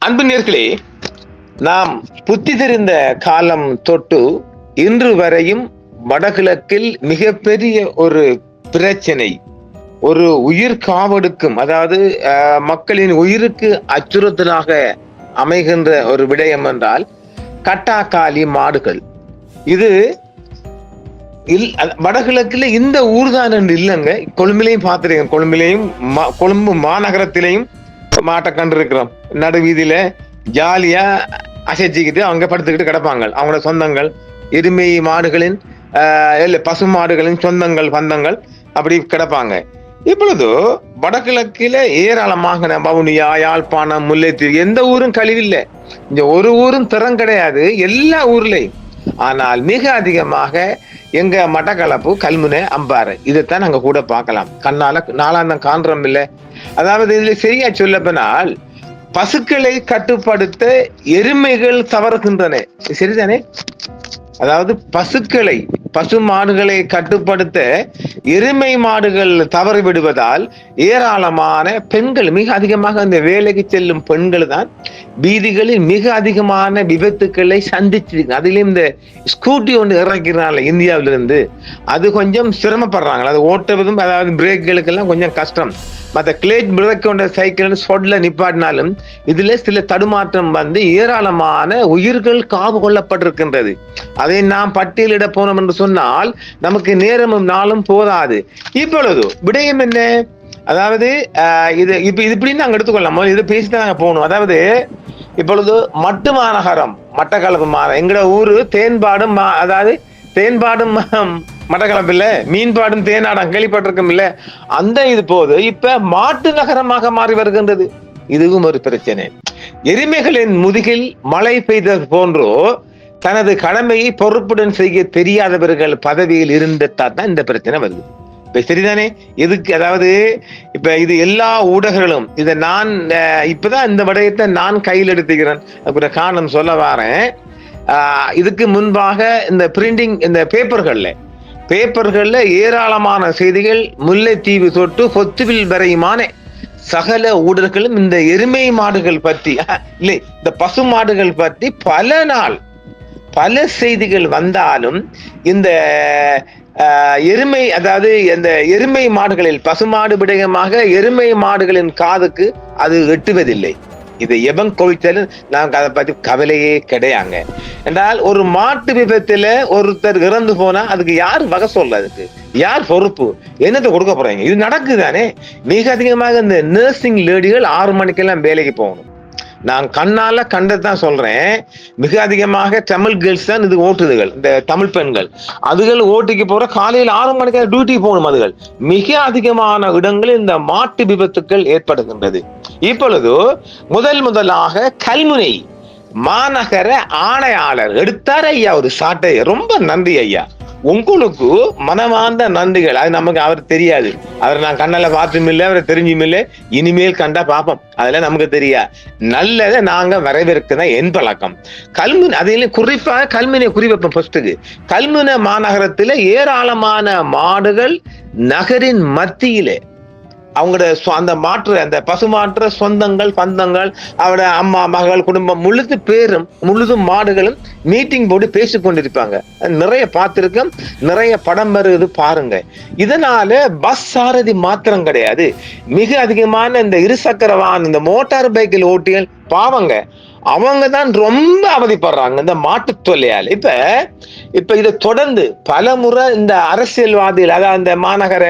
அன்பு நேர்களே, நாம் புத்தி தெரிந்த காலம் தொட்டு இன்று வரையும் வடகிழக்கில் மிகப்பெரிய ஒரு பிரச்சனை, ஒரு உயிர் காவடுக்கும், அதாவது மக்களின் உயிருக்கு அச்சுறுத்தலாக அமைகின்ற ஒரு விடயம் என்றால் கட்டாக்காலி மாடுகள். இது வடகிழக்குல இந்த ஊர்தான் என்று இல்லைங்க. கொழும்பிலையும் பார்த்திருக்கேன். கொழும்பு மாநகரத்திலையும் மாட்டை கண்டிருக்கிறோம். நடு வீதியில ஜாலியா அசைச்சிக்கிட்டு அவங்க படுத்துக்கிட்டு கிடப்பாங்க. அவங்களோட சொந்தங்கள், எருமை மாடுகளின் பசு மாடுகளின் சொந்தங்கள், பந்தங்கள் அப்படி கிடப்பாங்க. இப்பொழுது வடகிழக்கில ஏராளமாக வவுனியா, யாழ்ப்பாணம், முல்லைத்தீவு, எந்த ஊரும் கழிவில்லை. இந்த ஒரு ஊரும் திறம் கிடையாது, எல்லா ஊர்லயும். ஆனால் மிக அதிகமாக எங்க மட்டக்களப்பு, கல்முனை, அம்பாறை, இதைத்தான் நாங்க கூட பார்க்கலாம். கண்ணால நாளாந்தம் காண்றோம் இல்லை. அதாவது இதுல சரியா சொல்லப்போனால் பசுக்களை கட்டுப்படுத்த எருமைகள் தவறுகின்றன. சரிதானே? அதாவது பசு மாடுகளை கட்டுப்படுத்த எருமை மாடுகள் தவறி விடுவதால் ஏராளமான பெண்கள், மிக அதிகமாக அந்த வேலைக்கு செல்லும் பெண்கள் தான் வீதிகளில் மிக அதிகமான விபத்துக்களை சந்திச்சிருக்கு. அதிலும் இந்த ஸ்கூட்டி ஒன்று இறக்கிறாங்க இந்தியாவிலிருந்து, அது கொஞ்சம் சிரமப்படுறாங்க. அது ஓட்டுவதும், அதாவது பிரேக்குகளுக்கெல்லாம் கொஞ்சம் கஷ்டம். மற்ற கிளேட் பிரேக் கொண்ட சைக்கிள் சொட்ல நிப்பாட்டினாலும் இதுல சில தடுமாற்றம் வந்து ஏராளமான உயிர்கள் காவு கொள்ளப்பட்டிருக்கின்றது. அதை நாம் பட்டியலிட போனோம் என்று சொன்னால் நமக்கு நேரமும் நாளும் போதாது. இப்பொழுது விடயம் என்ன? அதாவது இது இப்படின்னு நாங்க எடுத்துக்கொள்ளலாம். இது பேசிதான் நாங்க போகணும். அதாவது இப்பொழுது மட்டு மாநகரம், மட்டக்களப்பு மாநகரம், எங்கட ஊரு தேன்பாடும், அதாவது தேன்பாடும் மட்டக்களப்பு இல்ல, மீன்பாடும் தேனாடம் கேள்விப்பட்டிருக்கும் இல்ல, அந்த இது போது இப்ப மாட்டு நகரமாக மாறி வருகின்றது. இதுவும் ஒரு பிரச்சனை. எருமைகளின் முதுகில் மழை பெய்தது போன்றோ தனது கடமையை பொறுப்புடன் செய்ய தெரியாதவர்கள் பதவியில் இருந்துதான் இந்த பிரச்சனை வருது. இப்ப சரிதானே? எதுக்கு? அதாவது இப்ப இது எல்லா ஊடகங்களும் இதை நான் இப்பதான் இந்த விடயத்தை நான் கையில் எடுத்துக்கிறேன். அதுக்கு காரணம் சொல்ல வாரேன். இதுக்கு முன்பாக இந்த பிரிண்டிங், இந்த பேப்பர்கள்ல ஏராளமான செய்திகள், முல்லைத்தீவு தொட்டு பொத்துவில் வரையுமான சகல ஊடகங்களும் இந்த எருமை மாடுகள் பற்றி இல்லை, இந்த பசு மாடுகள் பற்றி பல செய்திகள் வந்தாலும் இந்த எருமை, அதாவது இந்த எருமை மாடுகளில், பசுமாடு விடயமாக எருமை மாடுகளின் காதுக்கு அது எட்டுவதில்லை. இதை எவன் கோவிச்சாலும் நாங்க அதை பத்தி கவலையே கிடையாங்க. என்றால் ஒரு மாட்டு விபத்துல ஒருத்தர் இறந்து போனா அதுக்கு யார் வகை சொல்றதுக்கு, யார் பொறுப்பு, என்னத்தை கொடுக்க போறாங்க? இது நடக்குதானே? மிக அதிகமாக இந்த நர்சிங் லேடிகள் 6 மணிக்கெல்லாம் வேலைக்கு போகணும். நான் கண்ணால கண்டதான் சொல்றேன். மிக அதிகமாக தமிழ் கேர்ள்ஸ் தான் இது ஓட்டுதுகள், இந்த தமிழ் பெண்கள். அதுகள் ஓட்டிக்கு போற காலையில் 6 மணிக்கு டியூட்டி போகணும். அதுகள் மிக அதிகமான இடங்களில் இந்த மாட்டு விபத்துக்கள் ஏற்படுகின்றது. இப்பொழுது முதலாக கல்முனை மாநகர ஆணையாளர் எடுத்தார் ஐயா ஒரு சாட்டை. ரொம்ப நன்றி ஐயா, உங்களுக்கு மனமார்ந்த நன்றிகள். அது நமக்கு அவர் தெரியாது, அவர் நான் கண்ணால பார்த்தும் இல்லை, அவரை தெரிஞ்சும் இல்லை. இனிமேல் கண்டா பார்ப்போம், அதெல்லாம் நமக்கு தெரியா. நல்லதை நாங்க வரவேற்கிறத என் பழக்கம். கல்முனை, அதில் குறிப்பாக கல்முனை குறிவைப்போம். ஃபர்ஸ்ட்டுக்கு கல்முனை மாநகரத்துல ஏராளமான மாடுகள் நகரின் மத்தியிலே அவங்களோட அந்த அந்த பசு மாற்ற சொந்தங்கள், பந்தங்கள், அவரோட அம்மா, மகள், குடும்பம் முழுதும் மாடுகளும் மீட்டிங் போட்டு பேசி கொண்டிருப்பாங்க. நிறைய பார்த்திருக்கோம், நிறைய படம் வருது பாருங்க. இதனால பஸ் சாரதி மாத்திரம் கிடையாது, மிக அதிகமான இந்த இருசக்கர வாகனம், இந்த மோட்டார் பைக்கில் ஓட்டிகள் பாவங்க, அவங்க தான் ரொம்ப அவதிப்படுறாங்க இந்த மாட்டு தொல்லையால். இப்ப இதை தொடர்ந்து பல முறை இந்த அரசியல்வாதிகள், அதாவது இந்த மாநகர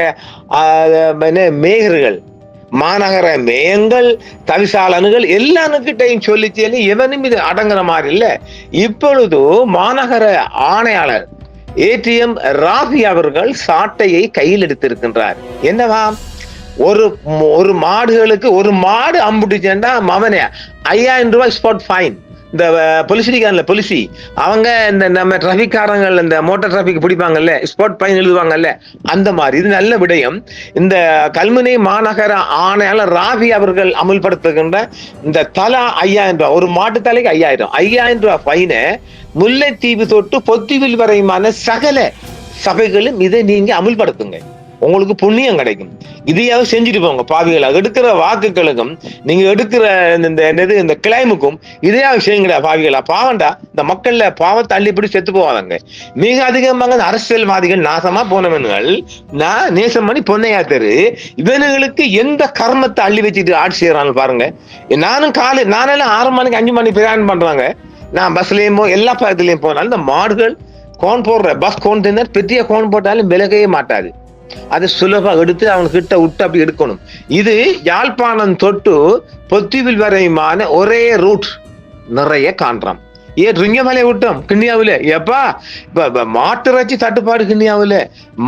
மேயர்கள், மாநகர மேயங்கள், தவிசாளர்கள் எல்லாருக்கிட்டையும் சொல்லி எவனும் இது அடங்குற மாதிரி இல்லை. இப்பொழுது மாநகர ஆணையாளர் ATM ராஃபி அவர்கள் சாட்டையை கையில் எடுத்திருக்கின்றார். என்னவா? ஒரு மாடுகளுக்கு, ஒரு மாடு அம்புட்டுச்சேன்டா மவனே 5000 ரூபாய் ஸ்பாட் ஃபைன். இந்த பொலிசி அவங்க இந்த நம்ம டிராபிக்காரங்கள், இந்த மோட்டார் டிராபிக் பிடிப்பாங்கல்ல, ஸ்பாட் ஃபைன் எழுதுவாங்கல்ல, அந்த மாதிரி. இது நல்ல விடயம். இந்த கல்முனை மாநகர ஆணையாளர் ராவி அவர்கள் அமுல்படுத்துகின்ற இந்த தலா 5000 ரூபாய், ஒரு மாட்டு தலைக்கு 5000 ரூபாய் ஃபைனை முல்லைத்தீவு தொட்டு பொத்துவில் வரையுமான சகல சபைகளும் இதை நீங்க அமுல்படுத்துங்க. உங்களுக்கு புண்ணியம் கிடைக்கும். இதையாவது செஞ்சுட்டு போங்க பாவிகளா. எடுக்கிற வாக்குகளுக்கும் நீங்க எடுக்கிற இந்த கிளைமுக்கும் இதையாவது செய்யுங்கடா பாவிகளா. பாவண்டா, இந்த மக்கள்ல பாவத்தை அள்ளிப்படி செத்து போவாதங்க. மிக அதிகமாக அரசியல்வாதிகள் நாசமா போனவன்கள், நான் நேசம் பண்ணி பொன்னையா தெரு, இவனுங்களுக்கு எந்த கர்மத்தை அள்ளி வச்சுட்டு ஆட்சி செய்யறான்னு பாருங்க. நானும் நானெல்லாம் 6 மணிக்கு 5 மணிக்கு பிரயாணம் பண்றாங்க. நான் பஸ்லயும் எல்லா பக்கத்துலயும் போனாலும் இந்த மாடுகள் கோன் போடுற பஸ் கோன் தின்னர் பெரிய கோன் போட்டாலும் விலகவே மாட்டாது. அது சுலபா எடுத்து அவங்க கிட்ட விட்டு அப்படி எடுக்கணும். இது யாழ்ப்பாணம் தொட்டு பொத்திவில் வரையுமான ஒரே ரூட் நிறைய காண்றான். ஏன் ரிங்கமலை விட்டோம் கிண்ணியாவில எப்பா இப்ப மாட்டுறச்சி தட்டுப்பாடு கிண்ணியாவில.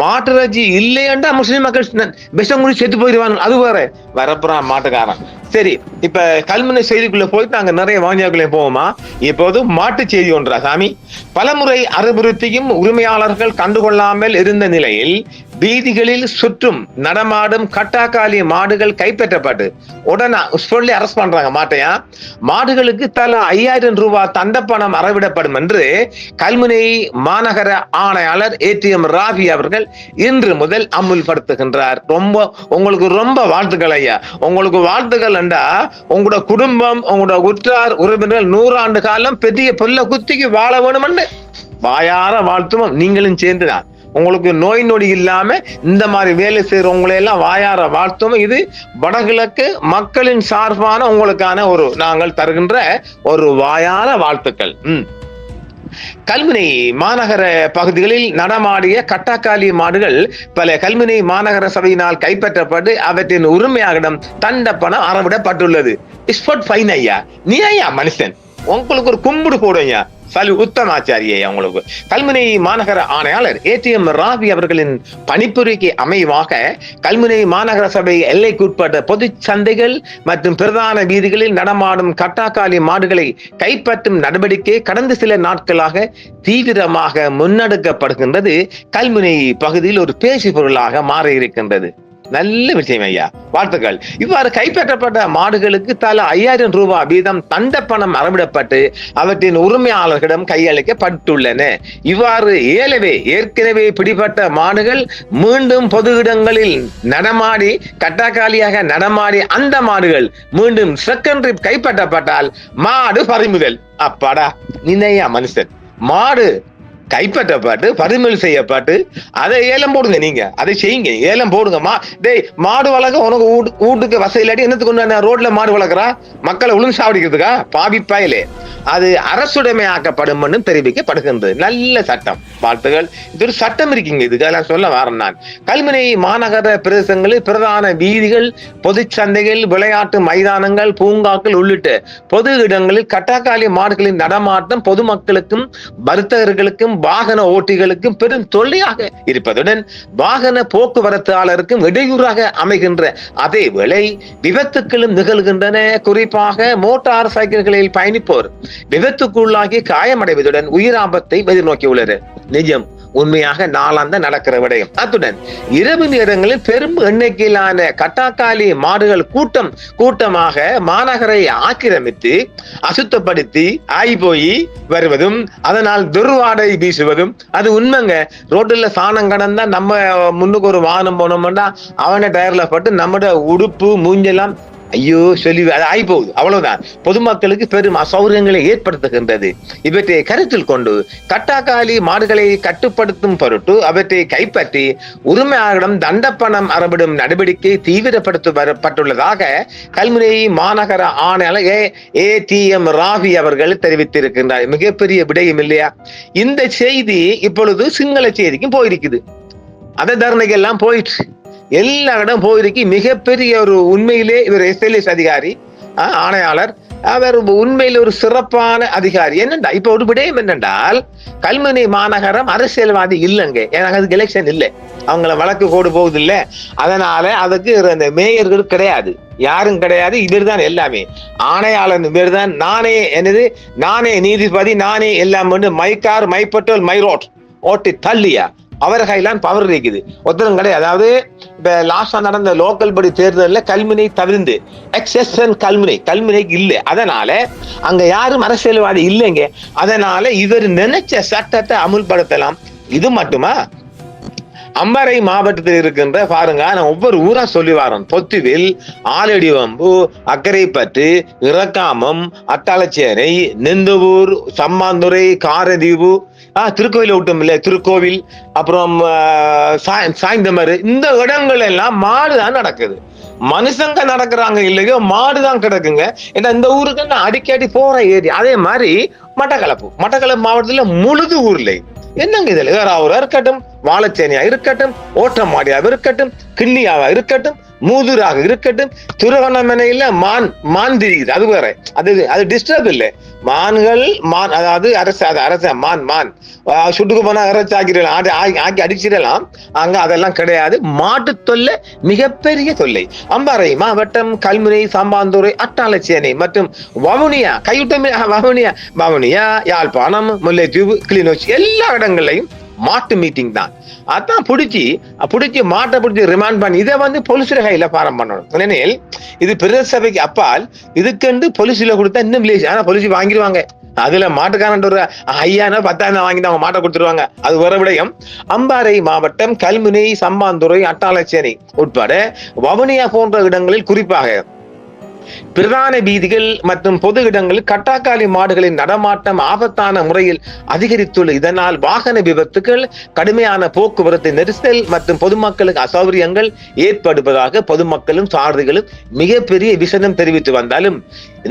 மாட்டுறச்சி இல்லையண்டா முஸ்லிம் மக்கள் விஷம் குடி செத்து போயிடுவாங்க. அது வேற வரப்புறான் மாட்டுக்காரன். சரி, இப்ப கல்முனை செய்திக்குள்ள போயிட்டு நாங்க நிறைய வாங்கியாக்குள்ளே போவோமா. இப்போது மாட்டு செய்தி ஒன்றா சாமி. பலமுறை அறிவுறுத்தியும் உரிமையாளர்கள் கண்டுகொள்ளாமல் இருந்த நிலையில் வீதிகளில் சுற்றும் நடமாடும் கட்டாக்காலி மாடுகள் கைப்பற்றப்பட்டு உடனே சொல்லி அரஸ்ட் பண்றாங்க மாட்டையா. மாடுகளுக்கு தலா 5000 ரூபாய் தண்டப்பணம் அறவிடப்படும் என்று கல்முனை மாநகர ஆணையாளர் ATM ராவி அவர்கள் இன்று முதல் அமுல்படுத்துகின்றார். உங்களுக்கு ரொம்ப வாழ்த்துக்கள் ஐயா. உங்களுக்கு வாழ்த்துக்கள் என்றா உங்களோட குடும்பம், உங்களோட உற்றார் உறவினர்கள் 100 ஆண்டு காலம் பெரிய பொல்ல குத்திக்கு வாழ வேணும் என்று வாயார வாழ்த்துவோம். நீங்களும் சேர்ந்துதான் உங்களுக்கு நோய் நொடி இல்லாம இந்த மாதிரி வேலை செய்யறவங்களை எல்லாம் வாயார வாழ்த்துவோம். இது வடகிழக்கு மக்களின் சார்பான உங்களுக்கான நாங்கள் தருகின்ற ஒரு வாயார வாழ்த்துக்கள். கல்முனை மாநகர பகுதிகளில் நடமாடிய கட்டாக்காலி மாடுகள் பல கல்முனை மாநகர சபையினால் கைப்பற்றப்பட்டு அவற்றின் உரிமையாளரிடம் தண்டப்பணம் அறவிடப்பட்டுள்ளது. ஸ்பாட் ஃபைன் ஐயா. நீ ஐயா மனுஷன், உங்களுக்கு ஒரு கும்பிடு போடுங்க. சலு உத்தமாச்சாரியை உங்களுக்கு. கல்முனை மாநகர ஆணையாளர் ATM ராவி அவர்களின் பணிப்புரைக்கு அமைவாக கல்முனை மாநகர சபை எல்லைக்குட்பட்ட பொது சந்தைகள் மற்றும் பிரதான வீதிகளில் நடமாடும் கட்டாக்காலி மாடுகளை கைப்பற்றும் நடவடிக்கை கடந்த சில நாட்களாக தீவிரமாக முன்னெடுக்கப்படுகின்றது. கல்முனை பகுதியில் ஒரு பேச்சு பொருளாக மாறி இருக்கின்றது. நல்ல விஷயம் ஐயா, வாழ்த்துக்கள். இவ்வாறு கைப்பற்றப்பட்ட மாடுகளுக்கு தலா 5000 ரூபாய் வீதம் தண்டப்பணம் அறவிடப்பட்டு அவற்றின் உரிமையாளர்களிடம் கையளிக்கப்பட்டுள்ளன. இவ்வாறு ஏற்கனவே பிடிபட்ட மாடுகள் மீண்டும் பொது இடங்களில் நடமாடி கட்டாக்காலியாக நடமாடி அந்த மாடுகள் மீண்டும் செகண்டரி கைப்பற்றப்பட்டால் மாடு பறிமுதல். அப்பாடா, நீனையா மனுஷன். மாடு கைப்பற்றப்பட்டு பறிமுதல் செய்யப்பட்டு அதை ஏலம் போடுங்க. நீங்க அதை செய்யுங்க, ஏலம் போடுங்க. மாடு வளர்க்க உனக்கு வீட்டுக்கு வசதி இல்லாட்டி என்னத்துக்கு ரோட்ல மாடு வளர்க்குறா? மக்களை உளுந்து சாவடிக்கிறதுக்கா? பாவிப்பாயிலே. அது அரசுடைமையாக்கப்படும் தெரிவிக்கப்படுகின்றது. நல்ல சட்டம், வாழ்த்துகள். இது ஒரு சட்டம் இருக்குங்க. இதுக்கெல்லாம் சொல்ல வரேன் நான். கல்முனை மாநகர பிரதேசங்களில் பிரதான வீதிகள், பொது சந்தைகள், விளையாட்டு மைதானங்கள், பூங்காக்கள் உள்ளிட்ட பொது இடங்களில் கட்டாக்காலி மாடுகளின் நடமாட்டம் பொதுமக்களுக்கும் வர்த்தகர்களுக்கும் வாகன ஓட்டிகளுக்கும் பெரும் தொல்லையாக இருப்பதுடன் வாகன போக்குவரத்தாளருக்கும் இடையூறாக அமைகின்ற அதே வேளை விபத்துக்களும் நிகழ்கின்றன. குறிப்பாக மோட்டார் சைக்கிள்களில் பயணிப்போர் விபத்துக்குள்ளாகி காயமடைவதுடன் உயிராபத்தை எதிர்நோக்கியுள்ளது. நிஜம், உண்மையாக நாளாந்த நடக்கிற விடயம். அத்துடன் இரவு நேரங்களில் பெரும் எண்ணிக்கையிலான கட்டாக்காலி மாடுகள் கூட்டமாக மாநகரை ஆக்கிரமித்து அசுத்தப்படுத்தி ஆய்போய் வருவதும் அதனால் துர்வாடை வீசுவதும் அது உண்மைங்க. ரோட்டில் சாணம் கடந்தா நம்ம முன்னுக்கு ஒரு வாகனம் போனோம்னா அவனை டயர்ல பட்டு நம்மட உடுப்பு மூஞ்செல்லாம் ஐயோ சொல்லி ஆகி போகுது. அவ்வளவுதான். பொதுமக்களுக்கு பெரும் அசௌகரியங்களை ஏற்படுத்துகின்றது. இவற்றை கருத்தில் கொண்டு கட்டாக்காலி மாடுகளை கட்டுப்படுத்தும் பொருட்டு அவற்றை கைப்பற்றி உரிமையாளரிடம் தண்டப்பணம் அறவிடும் நடவடிக்கை தீவிரப்படுத்தப்பட்டுள்ளதாக கல்முனை மாநகர ஆணையாளர் ATM ராவி அவர்கள் தெரிவித்திருக்கின்றார். மிகப்பெரிய விடயம் இல்லையா? இந்த செய்தி இப்பொழுது சிங்கள செய்திக்கும் போயிருக்குது. அந்த தரணைகள்லாம் போயிட்டு எல்லா இடம் போயிருக்கு. மிகப்பெரிய ஒரு உண்மையிலே இவர் SLS அதிகாரி, ஆணையாளர். அவர் உண்மையில் ஒரு சிறப்பான அதிகாரி. என்னண்டா இப்ப ஒரு விடயம் என்னென்றால் கல்முனை மாநகரம் அரசியல்வாதி இல்லைங்க. எனக்கு அதுக்கு எலெக்ஷன் இல்லை, அவங்கள வழக்கு கோடு போகுது இல்லை. அதனால அதுக்கு அந்த மேயர்கள் கிடையாது, யாரும் கிடையாது. இவர் தான் எல்லாமே. ஆணையாளர் இவர் தான். நானே நீதிபதி, நானே எல்லாம் மைக்கார் மைப்பட்டோல் மைரோட் ஓட்டி தள்ளியா அவர் கையிலான் பவர் இருக்குது. ஒருத்தரும் கிடையாது. அதாவது இப்ப லாஸ்டா நடந்த லோக்கல் படி தேர்தலில் கல்முனை தவிர்ந்து எக்ஸெப்ஷன் கல்முனைக்கு இல்லை. அதனால அங்க யாரும் அரசியல்வாதி இல்லைங்க. அதனால இவர் நினைச்ச சட்டத்தை அமுல்படுத்தலாம். இது மட்டுமா, அம்பாறை மாவட்டத்தில் இருக்கின்ற பாருங்க, நான் ஒவ்வொரு ஊரா சொல்லி வரோம். பொத்துவில், ஆலடிவம்பு, அக்கரைப்பற்று, இறக்காமம், அட்டாளச்சேனை, நெந்தவூர், சம்மாந்துறை, காரதீவு, திருக்கோவில் விட்டும் இல்ல, திருக்கோவில், அப்புறம் சாய்ந்தமரு, இந்த இடங்கள் எல்லாம் மாடுதான் நடக்குது. மனுஷங்க நடக்கிறாங்க இல்லையோ, மாடுதான் கிடக்குங்க. ஏன்னா இந்த ஊருக்கு நான் அடிக்கடி போற ஏரியா. அதே மாதிரி மட்டக்களப்பு மாவட்டத்துல முழுது ஊர்ல என்னங்க இதுல ஏறாவூரா இருக்கட்டும், வாழைச்சேனியா இருக்கட்டும், ஓட்டமாடியா இருக்கட்டும், கிண்ணியாவா இருக்கட்டும், மூதூராக இருக்கட்டும், திருவண்ணாமலையில மான் திரியுது. அது வேற, அது டிஸ்டர்ப் இல்லை. மான்கள் அதாவது அரச மான் சுட்டுக்கு போனா இறைச்சி ஆக்கி அடிச்சிடலாம். அங்க அதெல்லாம் கிடையாது. மாட்டு தொல்லை மிகப்பெரிய தொல்லை. அம்பாறை மாவட்டம் கல்முனை, சம்பாந்துறை, அட்டாளச்சேனை மற்றும் வவுனியா, வவுனியா, யாழ்ப்பாணம், முல்லைத்தீவு, கிளிநொச்சி எல்லா இடங்களையும் மாட்டு மீட்டிங் தான். அதான் பிடிச்சி மாட்டை பிடிச்சி ரிமாண்ட் பண்ணி இதை போலீஸ் கையில பாரம் பண்ணணும். ஏனெனில் இது பிரதேச சபைக்கு அப்பால் இதுக்கென்று போலீஸ்ல கொடுத்தா இன்னும் வில்லேஜ். ஆனா போலீஸ் வாங்கிடுவாங்க. அதுல மாட்டுக்காரன் ஒரு 5000 10,000 வாங்கிட்டு அவங்க மாட்டை கொடுத்துருவாங்க. அது வேற விடயம். அம்பாறை மாவட்டம் கல்முனை, சம்பாந்துறை, அட்டாளச்சேனை உட்பட வவுனியா போன்ற இடங்களில் குறிப்பாக பிரதான வீதிகள் மற்றும் பொது இடங்களில் கட்டாக்காலி மாடுகளின் நடமாட்டம் ஆபத்தான முறையில் அதிகரித்துள்ள. இதனால் வாகன விபத்துகள், கடுமையான போக்குவரத்து நெரிசல் மற்றும் பொதுமக்களுக்கு அசௌகரியங்கள் ஏற்படுவதாக பொதுமக்களும் சாரதிகளும் மிகப்பெரிய விசனம் தெரிவித்து வந்தாலும்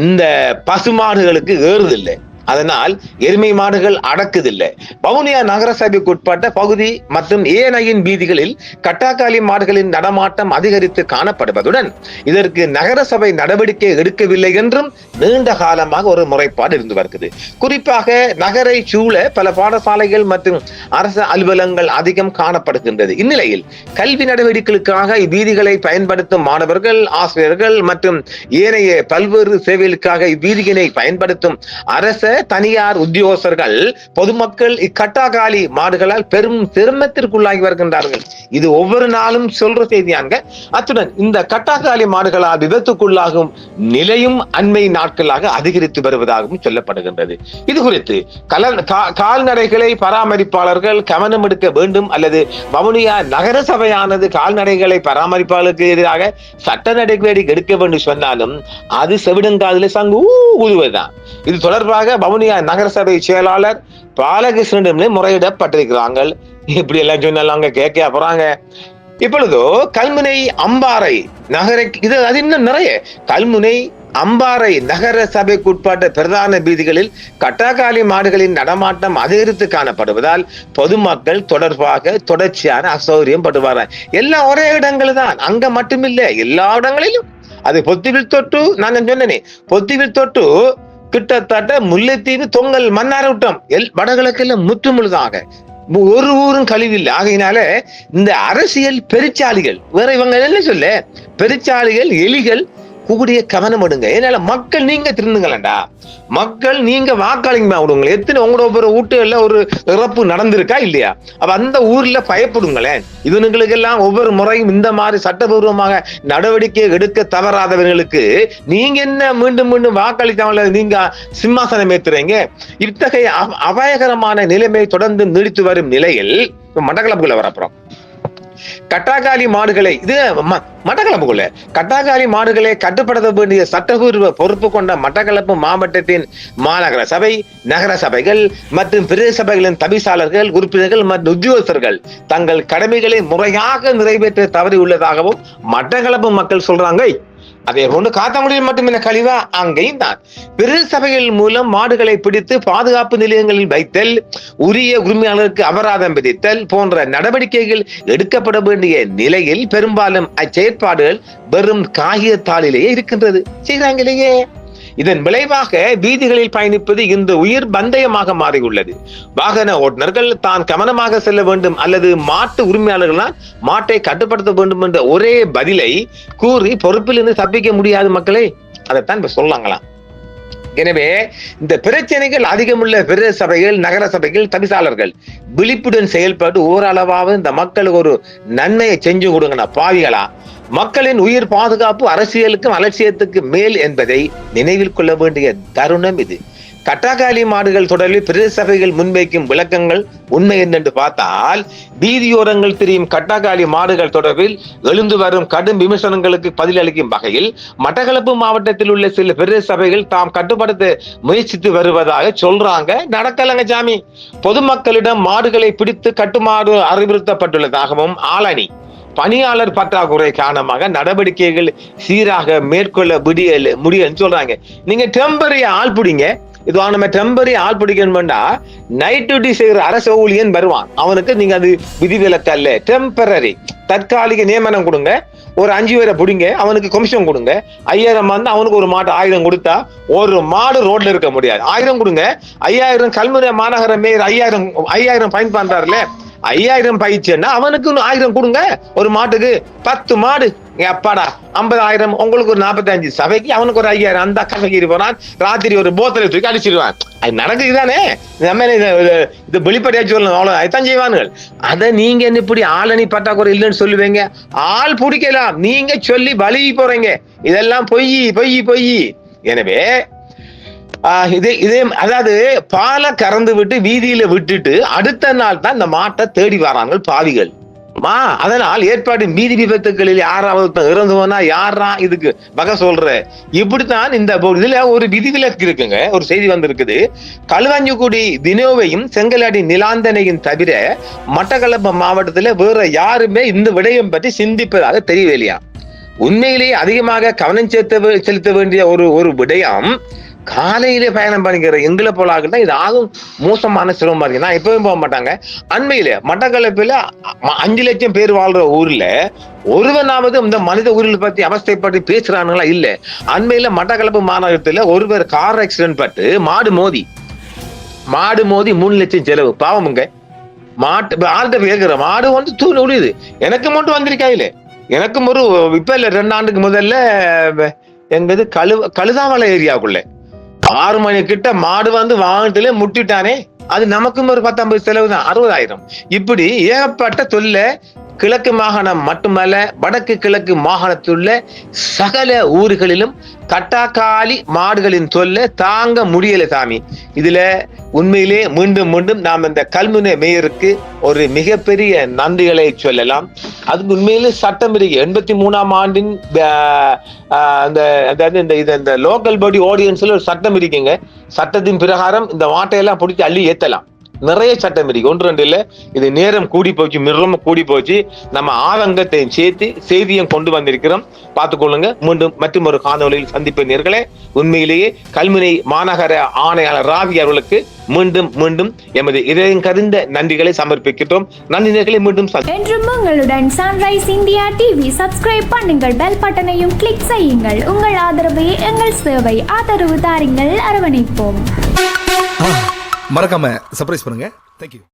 இந்த பசுமாடுகளுக்கு ஏறுதில்லை. அதனால் எருமை மாடுகள் அடக்குதில்லை. வவுனியா நகர சபைக்கு உட்பட்ட பகுதி மற்றும் ஏனையின் வீதிகளில் கட்டாக்காலி மாடுகளின் நடமாட்டம் அதிகரித்து காணப்படுவதுடன் இதற்கு நகர சபை நடவடிக்கை எடுக்கவில்லை என்றும் நீண்ட காலமாக ஒரு முறைப்பாடு இருந்து வருகிறது. குறிப்பாக நகரை சூழ பல பாடசாலைகள் மற்றும் அரசு அலுவலகங்கள் அதிகம் காணப்படுகின்றது. இந்நிலையில் கல்வி நடவடிக்கைகளுக்காக இவ்வீதிகளை பயன்படுத்தும் மாணவர்கள், ஆசிரியர்கள் மற்றும் ஏனைய பல்வேறு சேவைகளுக்காக இவ்வீதிகளை பயன்படுத்தும் அரச, தனியார் உத்தியோகஸ்தர்கள், பொதுமக்கள் இக்கட்டாக்காலி மாடுகளால் பெரும் சிரமத்திற்குள்ளாகி வருகின்றார்கள். இது ஒவ்வொரு நாளும் சொல்ற செய்தியாங்க. அத்துடன் இந்த கட்டாக்காலி மாடுகளால் விபத்துக்குள்ளாகும் நிலையும் அண்மை நாட்களாக அதிகரித்து வருவதாகவும் சொல்லப்படுகின்றது. இது குறித்து கால்நடைகளை பராமரிப்பாளர்கள் கவனம் எடுக்க வேண்டும் அல்லது வவுனியா நகர சபையானது கால்நடைகளை பராமரிப்பாளருக்கு எதிராக சட்ட நடவடிக்கை எடுக்க வேண்டும் சொன்னாலும் அது செவிடுங்காதில் சங்கு ஊதுவதுதான். இது தொடர்பாக வவுனியா நகர சபை செயலாளர் பாலகிருஷ்ணனிடம் முறையிடப்பட்டிருக்கிறாங்க. இப்படி எல்லாம் சொன்னாங்க, கேட்க போறாங்க. இப்பொழுதோ கல்முனை, அம்பாறை நகர, இது அது இன்னும் நிறைய கல்முனை, அம்பாறை நகர சபைக்கு உட்பட்ட பிரதான வீதிகளில் கட்டாக்காலி மாடுகளின் நடமாட்டம் அதிகரித்து காணப்படுவதால் பொதுமக்கள் தொடர்பாக தொடர்ச்சியான அசௌகரியம் படுவார்கள். எல்லாம் ஒரே இடங்கள் தான், அங்க மட்டுமில்லை, எல்லா இடங்களிலும். அது பொத்துவில் தொட்டு, நான் சொன்னேனே, பொத்துவில் தொட்டு கிட்டத்தட்ட முல்லைத்தீவு, தொங்கல், மன்னார்வட்டம் வடகிழக்கில் முற்றுமுழுதாக ஒரு ஊரும் கழிவில்லை. ஆகையினால இந்த அரசியல் பெருச்சாளிகள் வேற இவங்க என்ன சொல்ல, பெருச்சாளிகள், எலிகள் கூடிய கவனம் எடுங்க. ஏன்னால மக்கள் நீங்க திருந்துங்களா, மக்கள் நீங்க வாக்களிங்க விடுங்க. எத்தனை உங்களோட ஒவ்வொரு வீட்டுகள்ல ஒரு இறப்பு நடந்திருக்கா இல்லையா? அப்ப அந்த ஊர்ல பயப்படுங்களேன். இவனுங்களுக்கு எல்லாம் ஒவ்வொரு முறையும் இந்த மாதிரி சட்டபூர்வமாக நடவடிக்கை எடுக்க தவறாதவர்களுக்கு நீங்க என்ன மீண்டும் மீண்டும் வாக்களிக்காமல நீங்க சிம்மாசனம் ஏத்துறீங்க? இத்தகைய அபாயகரமான நிலைமை தொடர்ந்து நீடித்து வரும் நிலையில் மட்டக்களப்புக்குள்ள வரப்புறம் கட்டாக்காலி மாடுகளை, இது மட்டக்களப்புக்குள்ள கட்டாக்காலி மாடுகளை கட்டுப்படுத்த வேண்டிய சட்டபூர்வ பொறுப்பு கொண்ட மட்டக்களப்பு மாவட்டத்தின் மாநகர சபை, நகர சபைகள் மற்றும் பிரதேச சபைகளின் தவிசாளர்கள், உறுப்பினர்கள் மற்றும் உத்தியோகஸ்தர்கள் தங்கள் கடமைகளை முறையாக நிறைவேற்ற தவறியுள்ளதாகவும் மட்டக்களப்பு மக்கள் சொல்றாங்க. அதே போன்று காத்தாங்குடியில் மட்டுமில்ல கழிவா அங்கேயும் தான் பிரதேச சபைகள் மூலம் மாடுகளை பிடித்து பாதுகாப்பு நிலையங்களில் வைத்தல், உரிய உரிமையாளருக்கு அபராதம் விதித்தல் போன்ற நடவடிக்கைகள் எடுக்கப்பட வேண்டிய நிலையில் பெரும்பாலும் அச்செயற்பாடுகள் வெறும் காகிதத்தாளிலேயே இருக்கின்றது, செய்கிறாங்களேயே. இதன் விளைவாக வீதிகளில் பயணிப்பது இந்த உயிர் பந்தயமாக மாறியுள்ளது. வாகன ஓட்டுநர்கள் தான் கவனமாக செல்ல வேண்டும் அல்லது மாட்டு உரிமையாளர்களால் மாட்டை கட்டுப்படுத்த வேண்டும் என்ற ஒரே பதிலை கூறி பொறுப்பிலிருந்து தப்பிக்க முடியாது மக்களே. அதைத்தான் இப்ப சொல்லாங்களாம். எனவே இந்த பிரச்சனைகள் அதிகமுள்ள பிரதேச சபைகள், நகர சபைகள், தவிசாளர்கள் விழிப்புடன் செயல்பட்டு ஓரளவாக இந்த மக்களுக்கு ஒரு நன்மையை செஞ்சு கொடுங்கண்ணா பாவிகளா. மக்களின் உயிர் பாதுகாப்பு அரசியலுக்கும் அலட்சியத்துக்கு மேல் என்பதை நினைவில் கொள்ள வேண்டிய தருணம் இது. கட்டாக்காலி மாடுகள் தொடர்பில் பிரதேச சபைகள் முன்வைக்கும் விளக்கங்கள் உண்மை என்று பார்த்தால் வீதியோரங்கள் தெரியும் கட்டாக்காலி மாடுகள் தொடர்பில் எழுந்து வரும் கடும் விமர்சனங்களுக்கு பதிலளிக்கும் வகையில் மட்டக்களப்பு மாவட்டத்தில் உள்ள சில பிரதேச சபைகள் தாம் கட்டுப்படுத்த முயற்சித்து வருவதாக சொல்றாங்க. நடக்கலங்க சாமி. பொதுமக்களிடம் மாடுகளை பிடித்து கட்டுமாறு அறிவுறுத்தப்பட்டுள்ளதாகவும் ஆளணி பணியாளர் பற்றாக்குறை காரணமாக நடவடிக்கைகள் சீராக மேற்கொள்ள முடியலன்னு சொல்றாங்க. நீங்க டெம்பரரி ஆள் பிடிங்க. இது நம்ம டெம்பரரி ஆள் பிடிக்கணும்னா நைட் டியூட்டி செய்யற அரசு ஊழியன் வருவான். அவனுக்கு நீங்க அது விதிவிலக்கு அல்ல. டெம்பரரி தற்காலிக நியமனம் கொடுங்க. ஒரு 5 பேரை பிடிங்க. அவனுக்கு கமிஷன் கொடுங்க. 5000 வந்து அவனுக்கு ஒரு மாடு 1000 கொடுத்தா ஒரு மாடு ரோட்ல இருக்க முடியாது. 1000 கொடுங்க. 5000 கல்முனை மாநகர மேயர் 5000 ஃபைன் பண்றாருல, 5000 பயிற்சின்னா அவனுக்கு 1000 கொடுங்க. ஒரு மாட்டுக்கு 10 மாடு அப்பாடா 50,000. உங்களுக்கு ஒரு 45 சபைக்கு அவனுக்கு ஒரு 5000. அந்த கசகிரி போனான் ராத்திரி ஒரு போத்தலை தூக்கி அடிச்சிருவான். அது நடக்குதுதானே. நம்ம இது வெளிப்படையா சொல்லணும். அவ்வளவு அதுதான் செய்வானுகள். அதை நீங்க என்ன இப்படி ஆளணி பற்றாக்குறை இல்லைன்னு சொல்லுவீங்க? ஆள் பிடிக்கலாம். நீங்க சொல்லி பலகி போறீங்க. இதெல்லாம் பொய். எனவே இதே அதாவது பாலை கறந்து விட்டு வீதியில விட்டுட்டு அடுத்த நாள் தான் இந்த மாட்டை தேடி வராங்க பாவிகள். அதனால் ஏற்பாடு வீதி விபத்துகளில் யாராவது இறந்து போனா யாரா இதுக்கு வகை சொல்ற? இப்படித்தான் இந்த இதுல ஒரு விதிவிலக்கு இருக்குங்க. ஒரு செய்தி வந்திருக்குது. களுவாஞ்சிக்குடி தினோவையும் செங்கலாடி நிலாந்தனையும் தவிர மட்டக்களப்பு மாவட்டத்துல வேற யாருமே இந்த விடயம் பற்றி சிந்திப்பதாக தெரியவில்லையா? உண்மையிலேயே அதிகமாக கவனம் செலுத்த வேண்டிய ஒரு விடயம் காலையிலே பயணம் பண்ணிக்கிற எங்களை போல ஆகிட்டா இது ஆகும் மோசமான சிரமமா இருக்கு. நான் எப்பவும் போக மாட்டாங்க. அண்மையில மட்டக்களப்பில 5 லட்சம் பேர் வாழ்ற ஊர்ல ஒருவனாவது இந்த மனித உயிரில் பத்தி அவஸ்தைப்பட்டு பேசுறானுங்களா? இல்ல. அண்மையில மட்டக்களப்பு மாநகரத்துல ஒருவர் கார் ஆக்சிடென்ட் பட்டு மாடு மோதி 3 லட்சம் செலவு. பாவமுங்க. ஆள்கிட்ட கேட்கிற மாடு வந்து தூண் உடையுது. எனக்கு மட்டும் வந்திருக்கா? இல்ல, எனக்கும் ஒரு இப்ப இல்ல 2 ஆண்டுக்கு முதல்ல என்பது கழுதாமலை ஏரியாவுக்குள்ள 6 மணி கிட்ட மாடு வந்து வாகனத்திலே முட்டிட்டானே. அது நமக்கும் ஒரு 10-50 செலவு தான். 60,000. இப்படி ஏகப்பட்ட தொல்லை கிழக்கு மாகாணம் மட்டுமல்ல, வடக்கு கிழக்கு மாகாணத்துள்ள சகல ஊர்களிலும் கட்டாக்காலி மாடுகளின் தொல்லை தாங்க முடியல சாமி. இதுல உண்மையிலே மீண்டும் நாம் இந்த கல்முனை மேயருக்கு ஒரு மிகப்பெரிய நன்றிகளை சொல்லலாம். அதுக்கு உண்மையிலே சட்டம் இருக்கு. 83ஆம் ஆண்டின் இந்த லோக்கல் பாடி ஆர்டினன்ஸ்ல ஒரு சட்டம் இருக்குங்க. சட்டத்தின் பிரகாரம் இந்த மாட்டையெல்லாம் பிடிச்சி அள்ளி ஏத்தலாம். நிறைய சட்டம் இருக்கு. 1-2 இல்ல. இது நேரம் கூடி போச்சு, மிகவும் கூடி போச்சு. நம்ம ஆதங்கத்தையும் சேர்த்து செய்தியும் கொண்டு வந்திருக்கிறோம். பார்த்துக்கொள்ளுங்க. மீண்டும் மற்றும் ஒரு காணொலியில் சந்திப்பீர்களே. உண்மையிலேயே கல்முனை மாநகர ஆணையாளர் ராவி அவர்களுக்கு மீண்டும் எமது இதயம் கரிந்த நன்றிகளை சமர்ப்பிக்கிறோம். நன்றிகளை மீண்டும் என்றும் உங்களுடன் சன்ரைஸ் இந்தியா டிவி சப்ஸ்கிரைப் பண்ணுங்கள். பெல் பட்டனையும் கிளிக் செய்யுங்கள். உங்கள் ஆதரவே எங்கள் சேவை. ஆதரவு தாருங்கள், அரவணைப்போம். மறக்காம சர்ப்ரைஸ் பண்ணுங்க. தேங்க்யூ.